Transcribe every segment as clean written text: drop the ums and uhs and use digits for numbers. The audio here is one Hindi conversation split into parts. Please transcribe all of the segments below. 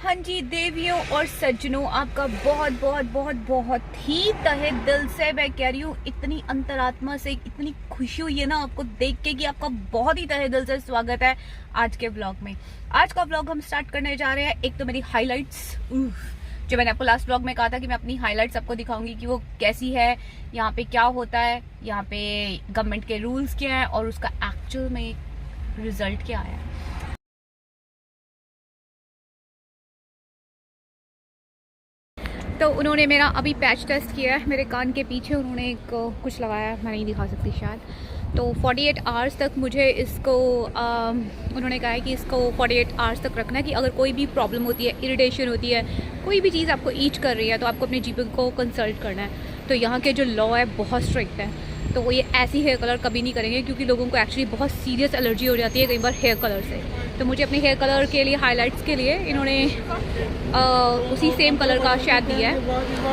हाँ जी देवियों और सज्जनों, आपका बहुत बहुत बहुत बहुत ही तहे दिल से मैं कह रही हूँ, इतनी अंतरात्मा से इतनी खुशी हुई है ना आपको देख के कि आपका बहुत ही तहे दिल से स्वागत है आज के व्लॉग में। आज का व्लॉग हम स्टार्ट करने जा रहे हैं। एक तो मेरी हाइलाइट्स, जो मैंने आपको लास्ट व्लॉग में कहा था कि मैं अपनी हाइलाइट्स आपको दिखाऊंगी कि वो कैसी है, यहाँ पे क्या होता है, यहाँ पे गवर्नमेंट के रूल्स क्या है और उसका एक्चुअल में रिजल्ट क्या आया है। तो उन्होंने मेरा अभी पैच टेस्ट किया है, मेरे कान के पीछे उन्होंने एक कुछ लगाया है, मैं नहीं दिखा सकती शायद। तो 48 आवर्स तक मुझे इसको उन्होंने कहा है कि इसको 48 आवर्स तक रखना है कि अगर कोई भी प्रॉब्लम होती है, इरिटेशन होती है, कोई भी चीज़ आपको ईच कर रही है तो आपको अपने जीपी को कंसल्ट करना है। तो यहाँ के जो लॉ है बहुत स्ट्रिक्ट है, तो वो ये ऐसी हेयर कलर कभी नहीं करेंगे क्योंकि लोगों को एक्चुअली बहुत सीरियस एलर्जी हो जाती है कई बार हेयर कलर से। तो मुझे अपने हेयर कलर के लिए, हाइलाइट्स के लिए इन्होंने उसी सेम कलर का शायद दिया है।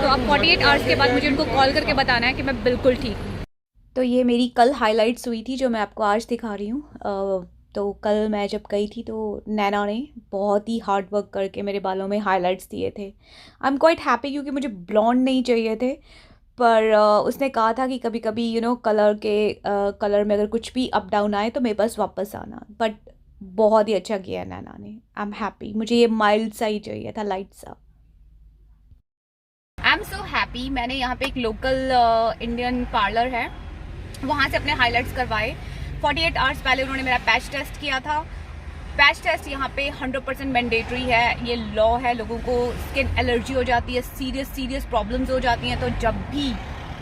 तो अब 48 आवर्स के बाद मुझे उनको कॉल करके बताना है कि मैं बिल्कुल ठीक हूँ। तो ये मेरी कल हाइलाइट्स हुई थी जो मैं आपको आज दिखा रही हूँ। तो कल मैं जब गई थी तो नैना ने बहुत ही हार्ड वर्क करके मेरे बालों में हाइलाइट्स दिए थे। आई एम क्वाइट हैप्पी क्योंकि मुझे ब्लॉन्ड नहीं चाहिए थे, पर उसने कहा था कि कभी कभी कलर में अगर कुछ भी अप डाउन आए तो मेरे पास वापस आना। बट बहुत ही अच्छा किया है नैना ने, आई एम हैप्पी। मुझे ये माइल्ड सा ही चाहिए था, लाइट सा। I am so happy. मैंने यहाँ पे एक लोकल इंडियन पार्लर है, वहाँ से अपने हाइलाइट्स करवाए। 48 आवर्स पहले उन्होंने मेरा पैच टेस्ट किया था। पैच टेस्ट यहाँ पे 100% मैंडेटरी है, ये लॉ है। लोगों को स्किन एलर्जी हो जाती है, सीरियस प्रॉब्लम्स हो जाती हैं, तो जब भी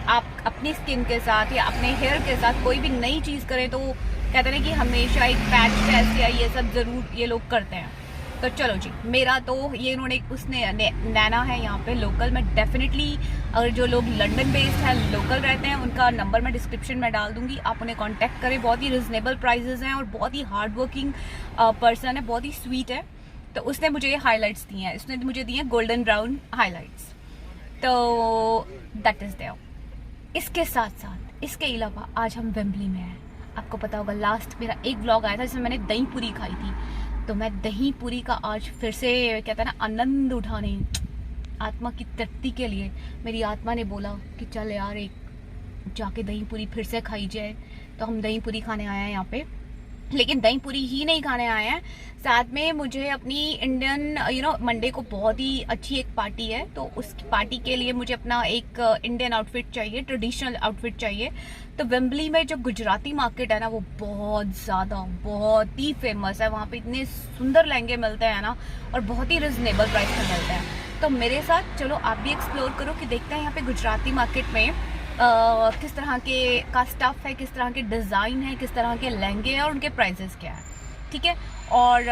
आप अपनी स्किन के साथ या अपने हेयर के साथ कोई भी नई चीज़ करें तो कहते हैं कि हमेशा एक पैच टेस्ट या ये सब ज़रूर ये लोग करते हैं। तो चलो जी, मेरा तो ये इन्होंने नैना है यहाँ पे लोकल। मैं डेफिनेटली, अगर जो लोग लंदन बेस्ड है, लोकल रहते हैं, उनका नंबर मैं डिस्क्रिप्शन में डाल दूंगी, आप उन्हें कांटेक्ट करें। बहुत ही रिजनेबल प्राइजेस हैं और बहुत ही हार्ड वर्किंग पर्सन है, बहुत ही स्वीट है। तो उसने मुझे ये हाइलाइट्स दी हैं, उसने मुझे दी हैं गोल्डन ब्राउन हाइलाइट्स। तो दैट इज़ देयर। इसके साथ साथ, इसके अलावा आज हम वेम्बली में हैं। आपको पता होगा लास्ट मेरा एक व्लॉग आया था जिसमें मैंने दही पूरी खाई थी, तो मैं दही पूरी का आज फिर से कहता है ना आनंद उठाने, आत्मा की तृप्ति के लिए मेरी आत्मा ने बोला कि चल यार एक जाके दही पूरी फिर से खाई जाए। तो हम दही पूरी खाने आए हैं यहाँ पे, लेकिन दही पूरी ही नहीं खाने आए हैं, साथ में मुझे अपनी इंडियन मंडे को बहुत ही अच्छी एक पार्टी है, तो उस पार्टी के लिए मुझे अपना एक इंडियन आउटफिट चाहिए, ट्रेडिशनल आउटफिट चाहिए। तो वेम्बली में जो गुजराती मार्केट है ना, वो बहुत ही फेमस है। वहाँ पे इतने सुंदर लहंगे मिलते हैं ना, और बहुत ही रिजनेबल प्राइस में मिलते हैं। तो मेरे साथ चलो आप भी एक्सप्लोर करो कि देखते हैं यहाँ पे गुजराती मार्केट में किस तरह का स्टफ है, किस तरह के डिज़ाइन है, किस तरह के लहंगे हैं और उनके प्राइसेस क्या है, ठीक है। और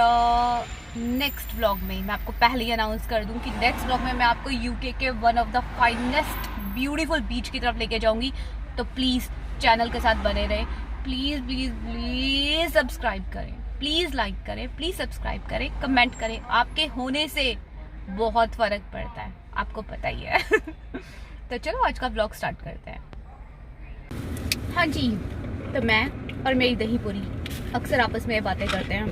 नेक्स्ट व्लॉग में मैं आपको पहले ही अनाउंस कर दूं कि नेक्स्ट व्लॉग में मैं आपको यूके के one of the finest beautiful beach की तरफ लेके जाऊंगी। तो प्लीज़ चैनल के साथ बने रहें, प्लीज़ प्लीज़ प्लीज़ सब्सक्राइब करें, प्लीज़ लाइक करें, प्लीज़ सब्सक्राइब करें, कमेंट करें। आपके होने से बहुत फ़र्क पड़ता है, आपको पता ही है। तो चलो आज का ब्लॉग स्टार्ट करते हैं। हाँ जी, तो मैं और मेरी दही पूरी अक्सर आपस में बातें करते हैं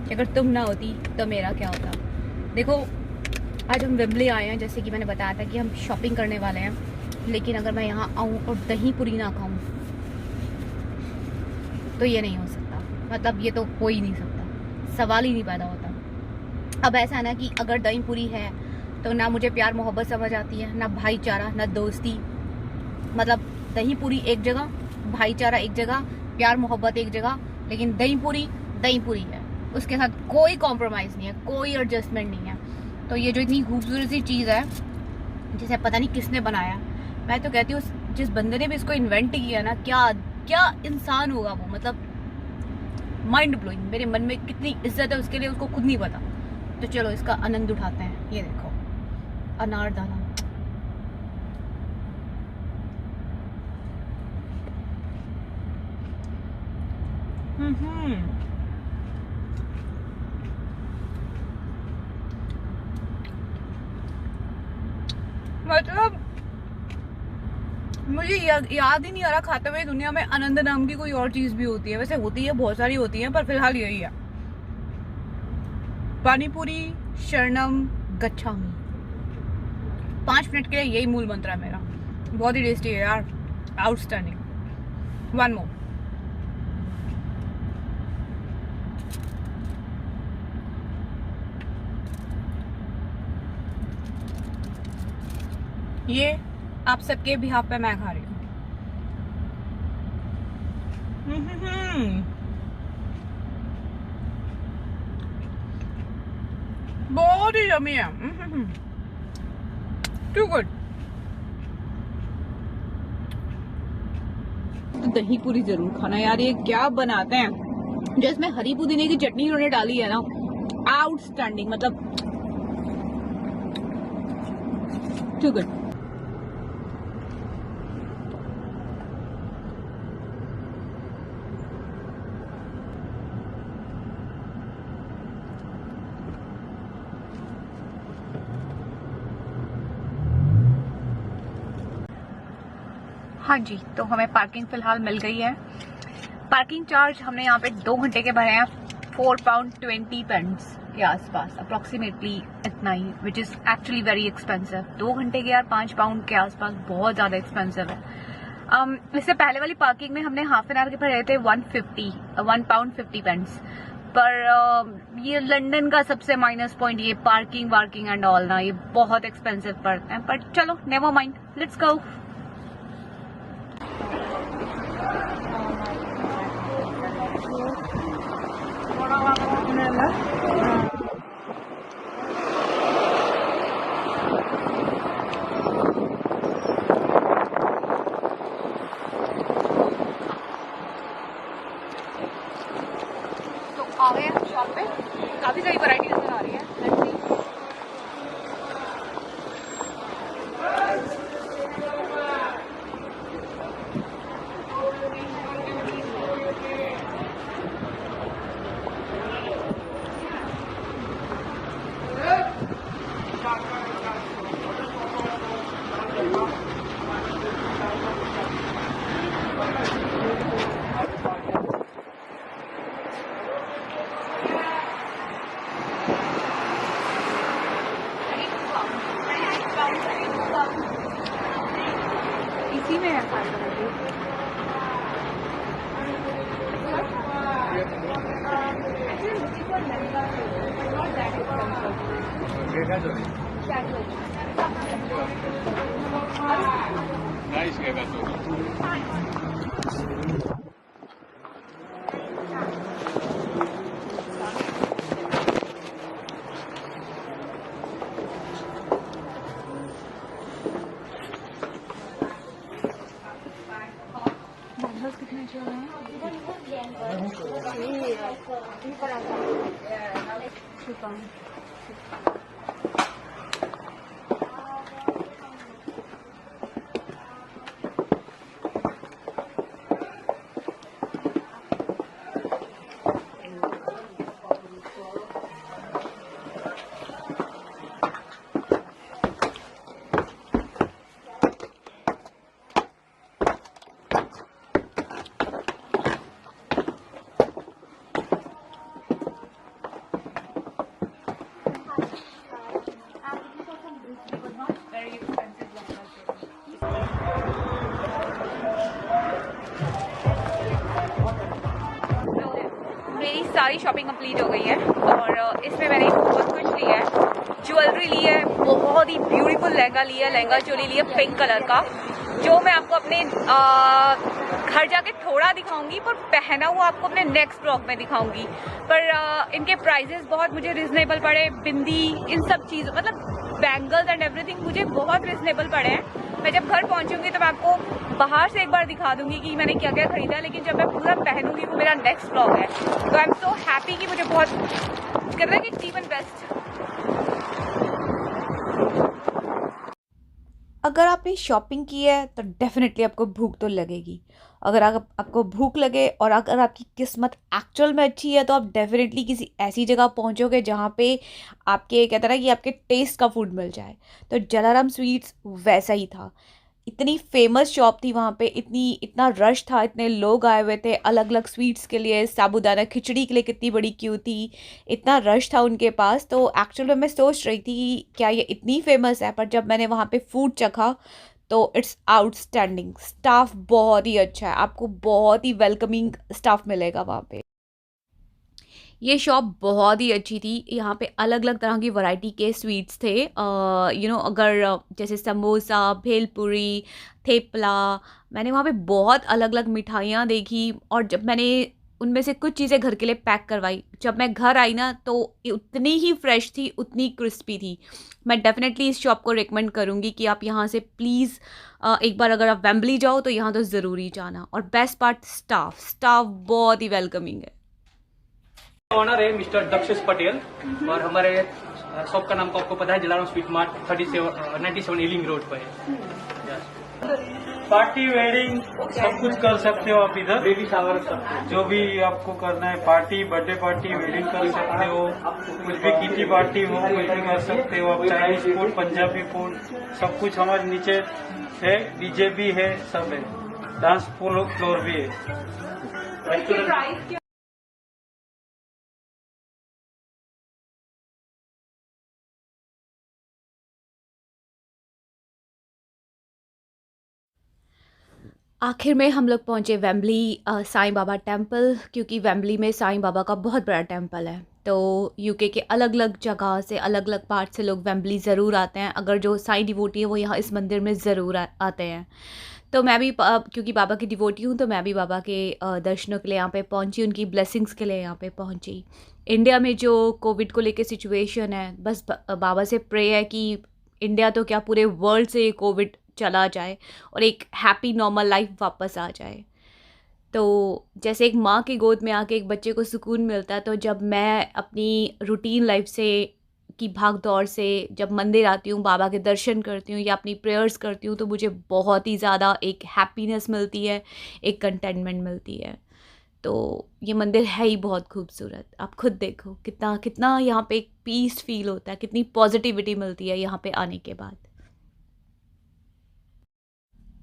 कि अगर तुम ना होती तो मेरा क्या होता। देखो, आज हम वेम्बली आए हैं, जैसे कि मैंने बताया था कि हम शॉपिंग करने वाले हैं, लेकिन अगर मैं यहाँ आऊँ और दही पूरी ना खाऊँ तो ये नहीं हो सकता। मतलब ये तो हो ही नहीं सकता, सवाल ही नहीं पैदा होता। अब ऐसा है ना कि अगर दही पूरी है तो ना मुझे प्यार मोहब्बत समझ आती है, ना भाईचारा, ना दोस्ती। मतलब दही पूरी एक जगह, भाईचारा एक जगह, प्यार मोहब्बत एक जगह, लेकिन दही पूरी है, उसके साथ कोई कॉम्प्रोमाइज़ नहीं है, कोई एडजस्टमेंट नहीं है। तो ये जो इतनी खूबसूरत सी चीज़ है, जिसे पता नहीं किसने बनाया, मैं तो कहती हूँ जिस बंदे ने भी इसको इन्वेंट किया ना, क्या इंसान होगा वो। मतलब माइंड ब्लोइंग, मेरे मन में कितनी इज्जत है उसके लिए, उसको खुद नहीं पता। तो चलो इसका आनंद उठाते हैं। ये देखो अनारदाना, मतलब मुझे याद ही नहीं आ रहा खाते हुए दुनिया में आनंद नाम की कोई और चीज भी होती है। वैसे होती है, बहुत सारी होती है, पर फिलहाल यही है। पानी पूरी, शरणम, गच्छामी। 5 मिनट के लिए यही मूल मंत्र है मेरा। बहुत ही टेस्टी है यार, आउटस्टैंडिंग। One more. ये आप सबके बिहाफ पे मैं खा रही हूँ। बहुत ही यम्मी है। Too good. तो दही पूरी जरूर खाना यार। ये क्या बनाते हैं, जो इसमें हरी पुदीने की चटनी उन्होंने डाली है ना, आउटस्टैंडिंग, मतलब टू गुड। हाँ जी, तो हमें पार्किंग फिलहाल मिल गई है। पार्किंग चार्ज हमने यहाँ पे 2 घंटे के भरे हैं, £4.20 के आसपास, अप्रोक्सीमेटली इतना ही, which is actually very expensive. 2 घंटे के यार £5 के आसपास बहुत ज़्यादा एक्सपेंसिव है। इससे पहले वाली पार्किंग में हमने हाफ एन आवर के भरे थे £1.50, पर ये लंदन का सबसे माइनस पॉइंट, ये पार्किंग वार्किंग एंड ऑल ना, ये बहुत एक्सपेंसिव पड़ते हैं। पर चलो नेवर माइंड, लेट्स गो। तो आ गए हम शॉप पे, काफी सारी वैरायटी नजर आ रही है। Let's see. इसी में है सारी कितने चल रहे हैं? मेरी सारी शॉपिंग कंप्लीट हो गई है और इसमें मैंने बहुत कुछ लिया है। ज्वेलरी ली है, बहुत ही ब्यूटीफुल लहंगा लिया है, लहंगा चोली ली है पिंक कलर का, जो मैं आपको अपने घर जाके थोड़ा दिखाऊंगी, पर पहना हुआ आपको अपने नेक्स्ट ब्लॉग में दिखाऊंगी। पर इनके प्राइजेस बहुत मुझे रिजनेबल पड़े। बिंदी, इन सब चीज़, मतलब बैंगल्स एंड एवरीथिंग मुझे बहुत रिजनेबल पड़े हैं। मैं जब घर पहुंचूंगी तो मैं आपको बाहर से एक बार दिखा दूंगी कि मैंने क्या क्या खरीदा है, लेकिन जब मैं पूरा पहनूंगी वो मेरा नेक्स्ट ब्लॉग है। तो आई एम सो हैप्पी कि मुझे बहुत कहते हैं कि चीप एंड बेस्ट। अगर आपने शॉपिंग की है तो डेफिनेटली आपको भूख तो लगेगी। अगर आपको भूख लगे और अगर आपकी किस्मत एक्चुअल में अच्छी है तो आप डेफिनेटली किसी ऐसी जगह पहुंचोगे जहां पे आपके कहते हैं ना कि आपके टेस्ट का फूड मिल जाए। तो जलाराम स्वीट्स वैसा ही था। इतनी फेमस शॉप थी वहाँ पे, इतना रश था, इतने लोग आए हुए थे अलग अलग स्वीट्स के लिए, साबूदाना खिचड़ी के लिए कितनी बड़ी क्यू थी, इतना रश था उनके पास। तो एक्चुअल में मैं सोच रही थी कि क्या ये इतनी फेमस है, पर जब मैंने वहाँ पे फूड चखा तो इट्स आउटस्टैंडिंग। स्टाफ बहुत ही अच्छा है, आपको बहुत ही वेलकमिंग स्टाफ मिलेगा वहाँ पे। ये शॉप बहुत ही अच्छी थी, यहाँ पे अलग अलग तरह की वैरायटी के स्वीट्स थे। अगर जैसे समोसा, भेलपुरी, थेपला, मैंने वहाँ पे बहुत अलग अलग मिठाइयाँ देखी। और जब मैंने उनमें से कुछ चीज़ें घर के लिए पैक करवाई, जब मैं घर आई ना तो ये उतनी ही फ्रेश थी, उतनी क्रिस्पी थी। मैं डेफिनेटली इस शॉप को रिकमेंड करूँगी कि आप यहाँ से प्लीज़ एक बार अगर आप वेम्बली जाओ तो यहाँ तो ज़रूरी जाना। और बेस्ट पार्ट, स्टाफ बहुत ही वेलकमिंग है। ऑनर है मिस्टर दक्षेश पटेल और हमारे शॉप का नाम तो आपको पता है, Jalaram sweet mart 97 ailing road पर है। पार्टी वेडिंग सब कुछ कर सकते हो आप इधर। बेबी शावर सब जो भी आपको करना है, पार्टी, बर्थडे पार्टी, वेडिंग कर सकते हो, कुछ भी किटी पार्टी हो कुछ भी कर सकते हो आप। चाइनीज फूड, पंजाबी फूड, सब कुछ हमारे नीचे है। डीजे भी है, सब है, डांस फ्लोर भी है। आखिर में हम लोग पहुँचे वेम्बली साईं बाबा टेम्पल, क्योंकि वेम्बली में साईं बाबा का बहुत बड़ा टेम्पल है। तो यूके के अलग अलग जगह से, अलग अलग पार्ट से लोग वेम्बली ज़रूर आते हैं। अगर जो साईं डिवोटी है वो यहाँ इस मंदिर में ज़रूर आते हैं। तो मैं भी क्योंकि बाबा की डिवोटी हूँ तो मैं भी बाबा के दर्शनों के लिए यहाँ पे पहुँची, उनकी ब्लेसिंग्स के लिए यहाँ पे पहुँची। इंडिया में जो कोविड को लेके सिचुएशन है, बस बाबा से प्रे है कि इंडिया तो क्या पूरे वर्ल्ड से ये कोविड चला जाए और एक हैप्पी नॉर्मल लाइफ वापस आ जाए। तो जैसे एक माँ की गोद में आके एक बच्चे को सुकून मिलता है, तो जब मैं अपनी रूटीन लाइफ से की भाग दौड़ से जब मंदिर आती हूँ, बाबा के दर्शन करती हूँ या अपनी प्रेयर्स करती हूँ, तो मुझे बहुत ही ज़्यादा एक हैप्पीनेस मिलती है, एक कंटेंटमेंट मिलती है। तो ये मंदिर है ही बहुत खूबसूरत। आप खुद देखो कितना कितना यहाँ पे एक पीस फील होता है, कितनी पॉजिटिविटी मिलती है यहाँ पे आने के बाद।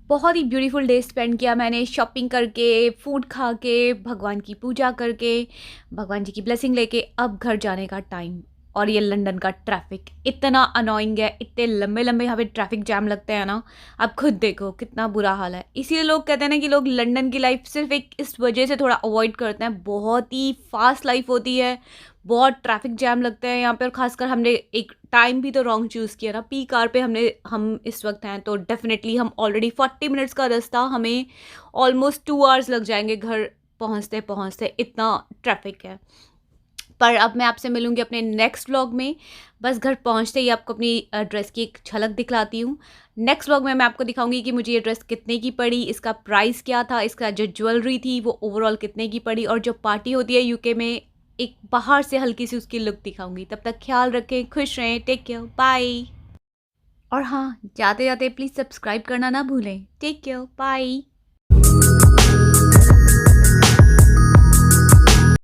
बहुत ही ब्यूटीफुल डे स्पेंड किया मैंने, शॉपिंग करके, फूड खा के, भगवान की पूजा करके, भगवान जी की ब्लेसिंग लेके। अब घर जाने का टाइम। और ये लंदन का ट्रैफिक इतना अनोइंग है, इतने लंबे लंबे यहाँ पे ट्रैफिक जैम लगते हैं ना, आप खुद देखो कितना बुरा हाल है। इसीलिए लोग कहते हैं ना कि लोग लंदन की लाइफ सिर्फ एक इस वजह से थोड़ा अवॉइड करते हैं, बहुत ही फास्ट लाइफ होती है, बहुत ट्रैफिक जैम लगते हैं यहाँ पे। और खासकर हमने एक टाइम भी तो रॉन्ग चूज़ किया ना, पीक आवर पे हम इस वक्त हैं, तो डेफिनेटली हम ऑलरेडी 40 मिनट्स का रास्ता, हमें ऑलमोस्ट 2 आवर्स लग जाएंगे घर पहुँचते पहुँचते, इतना ट्रैफिक है। पर अब मैं आपसे मिलूंगी अपने नेक्स्ट व्लॉग में। बस घर पहुंचते ही आपको अपनी ड्रेस की एक झलक दिखलाती हूँ। नेक्स्ट व्लॉग में मैं आपको दिखाऊंगी कि मुझे ये ड्रेस कितने की पड़ी, इसका प्राइस क्या था, इसका जो ज्वेलरी थी वो ओवरऑल कितने की पड़ी, और जो पार्टी होती है यूके में, एक बाहर से हल्की सी उसकी लुक दिखाऊंगी। तब तक ख्याल रखें, खुश रहें, टेक केयर, बाय। और हाँ, जाते जाते प्लीज़ सब्सक्राइब करना ना भूलें। Take care, bye.